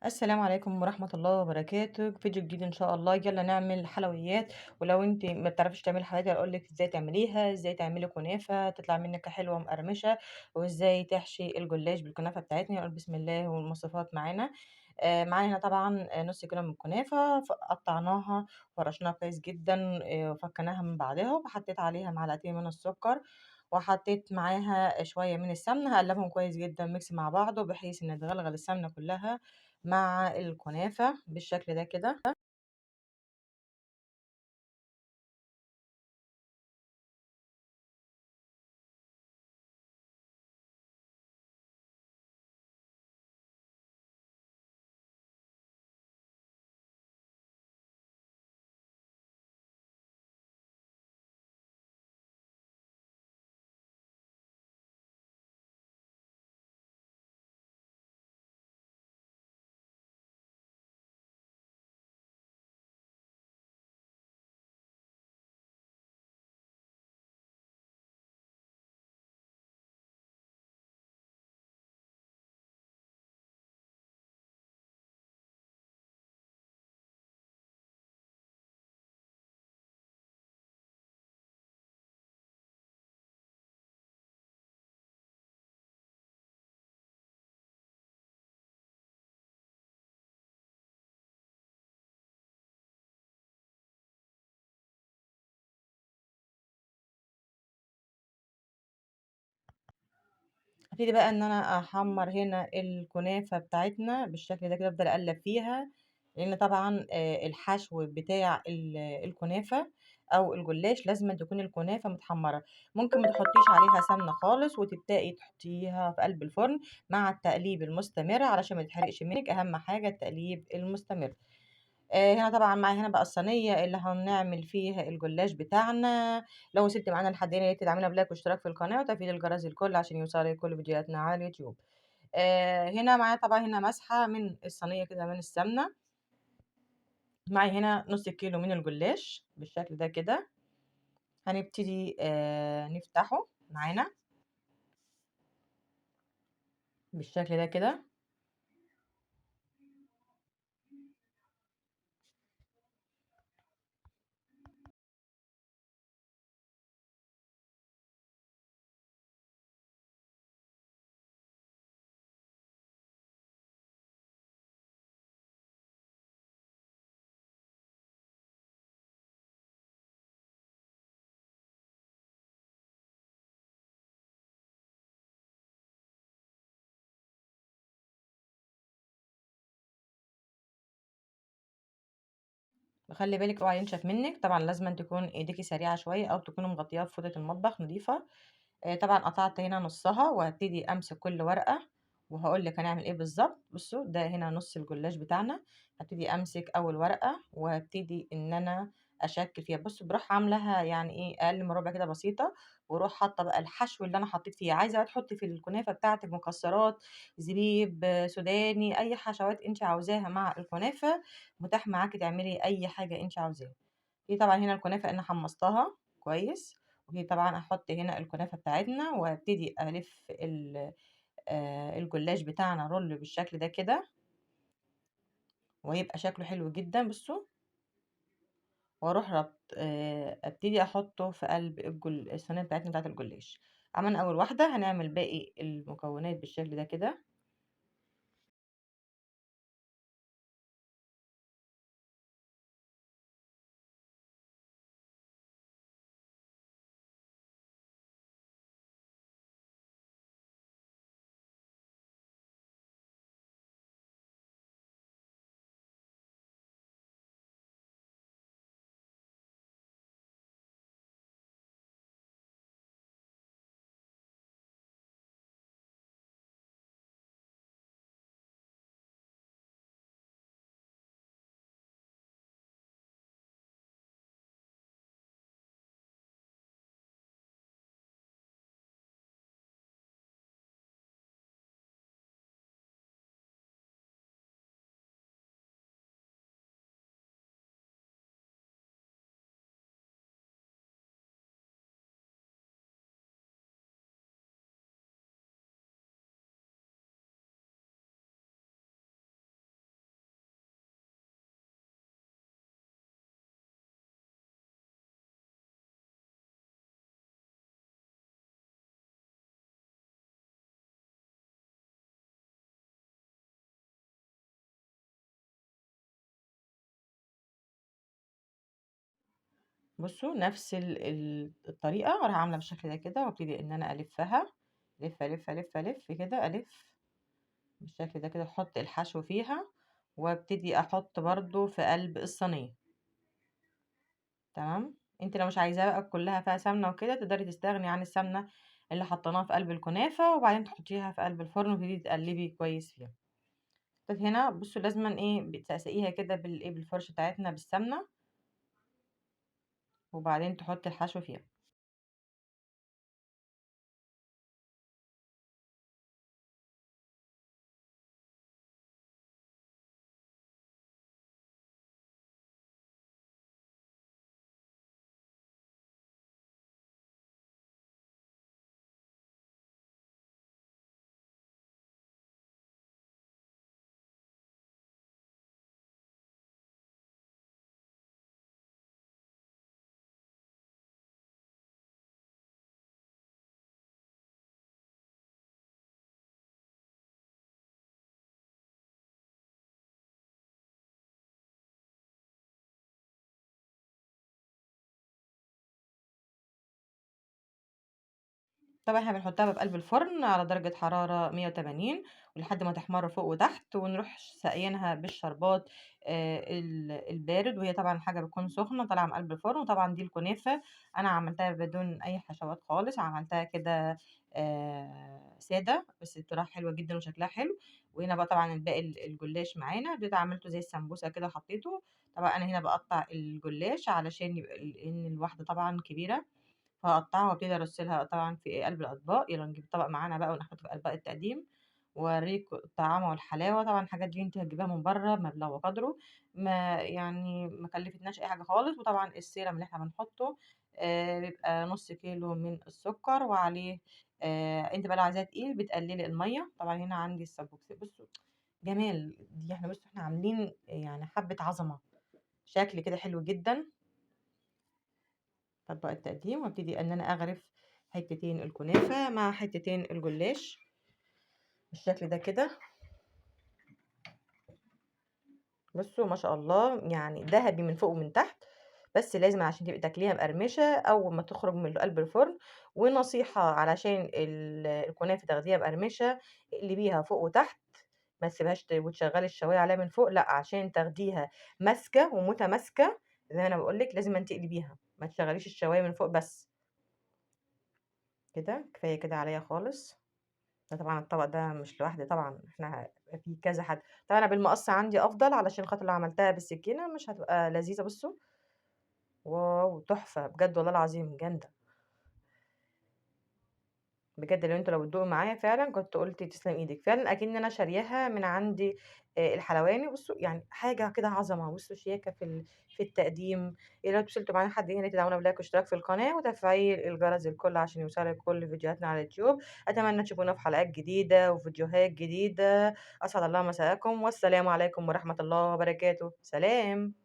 السلام عليكم ورحمة الله وبركاته، فيديو جديد إن شاء الله. يلا نعمل حلويات. ولو انت ما بتعرفيش تعملي حلويات اقول لك ازاي تعمليها، ازاي تعملي كنافة تطلع منك حلوة ومقرمشة، وازاي تحشي الجلاش بالكنافة بتاعتنا. نقول بسم الله والمواصفات معانا. معانا هنا طبعا نص كيلو من الكنافة، قطعناها ورشناها كويس جدا، وفكناها من بعضها، وحطيت عليها معلقتين من السكر، وحطيت معاها شوية من السمنة. هقلبهم كويس جدا ميكس مع بعضه بحيث ان تغلغل السمنة كلها مع الكنافة بالشكل ده كده. هبتدي بقى ان انا احمر هنا الكنافة بتاعتنا بالشكل ده كده، افضل اقلب فيها، لان طبعا الحشو بتاع الكنافة او الجلاش لازم تكون الكنافة متحمرة. ممكن ما تحطيش عليها سمنة خالص وتبدأي تحطيها في قلب الفرن مع التقليب المستمر علشان ما تتحرقش منك. اهم حاجة التقليب المستمر. هنا طبعًا معايا هنا بقى الصينية اللي هنعمل فيها الجلاش بتاعنا. لو وصلتِ معانا لحد هنا يا ريت تدعمينا بلايك واشتراك في القناة وتفعيل الجرس للكل عشان يوصلك كل فيديوهاتنا على اليوتيوب. هنا معايا طبعًا هنا مسحة من الصينية كده من السمنة. معايا هنا نص كيلو من الجلاش بالشكل ده كده. هنبتدي نفتحه معانا بالشكل ده كده. وخلي بالك اوعى ينشف منك، طبعا لازم تكون ايديكي سريعة شوية او تكوني مغطياها بفوطة المطبخ نظيفة. طبعًا قطعت هنا نُصّها وهابتدي أمسك كل ورقة وهاقول لِك هنعمل إيه بالضبط. بُصّوا ده هنا نُص الجلاش بتاعنا. هابتدي أمسك أول ورقة وهابتدي إن أنا أشكِّل فيها. بُصّوا باروح عاملاها يعني إيه، أقل من ربع كده بسيطة، واروح حاطة بقى الحشو اللي أنا حطيت فيه. عايزة بقى تحطي في الكنافة بتاعتِك مكسرات، زبيب، سوداني، أي حشوات أنتِ عاوزاها مع الكنافة، متاح معاكِ تعملي أي حاجة أنتِ عاوزاها. دي طبعًا هنا الكنافة أنا حمّصتها كويس، وهي طبعًا هاحط هنا الكنافة بتاعتنا وهابتدي ألِف الجلاش بتاعنا رول بالشكل ده كده، وهيبقى شكله حلو جدًا بُصّوا. وأروح أبتدي أحطه في قلب الصينية بتاعتنا بتاعة الجلاش. عملنا أول واحدة، هنعمل باقي المكونات بالشكل ده كده. بصوا نفس الطريقة راح عاملة بالشكل ده كده، وابتدي ان انا الفها، الف الف الف الف كده، الف بالشكل ده كده، احط الحشو فيها، وابتدي احط برضو في قلب الصينية. تمام. انت لو مش عايزاها بقى كلها فيها سمنة وكده، تقدري تستغني عن السمنة اللي حطيناها في قلب الكنافة، وبعدين تحطيها في قلب الفرن وتبتدي تقلبي كويس فيها. طب هنا بصوا لازما ايه بتسقسقيها كده بالايه بالفرشة بتاعتنا بالسمنة، وبعدين تحطي الحشو فيها. طبعًا إحنا بنحطها بقى في قلب الفرن على درجة حرارة 180، ولحد ما تحمر فوق وتحت، ونروح ساقيينها بالشربات البارد، وهي طبعًا الحاجة بتكون سخنة طالعة من قلب الفرن. وطبعًا دي الكنافة أنا عملتها بدون أي حشوات خالص، عملتها كده سادة، بس بصراحة حلوة جدًا وشكلها حلو. وهنا بقى طبعًا الباقي الجلاش معانا، ده عملته زي السمبوسة كده وحطيته. طبعًا أنا هنا باقطّع الجلاش علشان يبقى لإن الواحدة طبعًا كبيرة، فهاقطّعها وابتدي أرصّلها طبعًا في قلب الأطباق. يالّا نجيب طبق معانا بقى ونحط في أطباق التقديم، وأورّيكم الطعامة والحلاوة. طبعًا الحاجات دي أنتِ هتجيبيها من برّه بمبلغ وقدره، ما يعني ما كلّفتناش أي حاجة خالص. وطبعًا السيرم اللي إحنا بنحطه بيبقى نُص كيلو من السكر، وعليه أنتِ بقى لو عايزاه تقيل بتقلّلي المَيّة. طبعًا هنا عندي السبوكس بُصّوا جمال، دي إحنا بُصّوا إحنا عاملين يعني حبّة عظمة، شكل كده حلو جدًا. أطبق التقديم، وابتدي ان انا اغرف حتتين الكنافة مع حتتين الجلاش بالشكل ده كده. بصوا ما شاء الله يعني ذهبي من فوق ومن تحت، بس لازم عشان تبقي تاكليها مقرمشة اول ما تخرج من قلب الفرن. ونصيحة علشان الكنافة تاخديها مقرمشة، اقلبيها فوق وتحت، ما تسيبهاش وتشغلي الشوايه عليها من فوق، لا عشان تاخديها ماسكة ومتماسكة. زي ما انا بقولك لازم أن تقلبيها، ما تشغليش الشوايه من فوق بس. كده كفاية كده عليا خالص. ده طبعًا الطبق ده مش لوحدي طبعًا، إحنا في كذا حد. طبعًا أنا بالمقص عندي أفضل علشان خاطر لو عملتها بالسكينة مش هتبقى لذيذة. بُصّوا، واو تحفة بجد والله العظيم جامدة. بجد لو بتدوقي معايا فعلًا كنت قُلت تسلم إيدِك. فعلًا أكِن أنا شارياها من عندي الحلواني. بُصّوا يعني حاجة كده عظمة، بُصّوا شياكة في التقديم. لو وصلتوا معانا لحد هنا تدعمونا بلايك واشتراك في القناة وتفعيل الجرس للكل عشان يوصلك كل فيديوهاتنا على اليوتيوب. أتمنى تشوفونا في حلقات جديدة وفيديوهات جديدة. أسعد الله مساءكم، والسلام عليكم ورحمة الله وبركاته. سلام.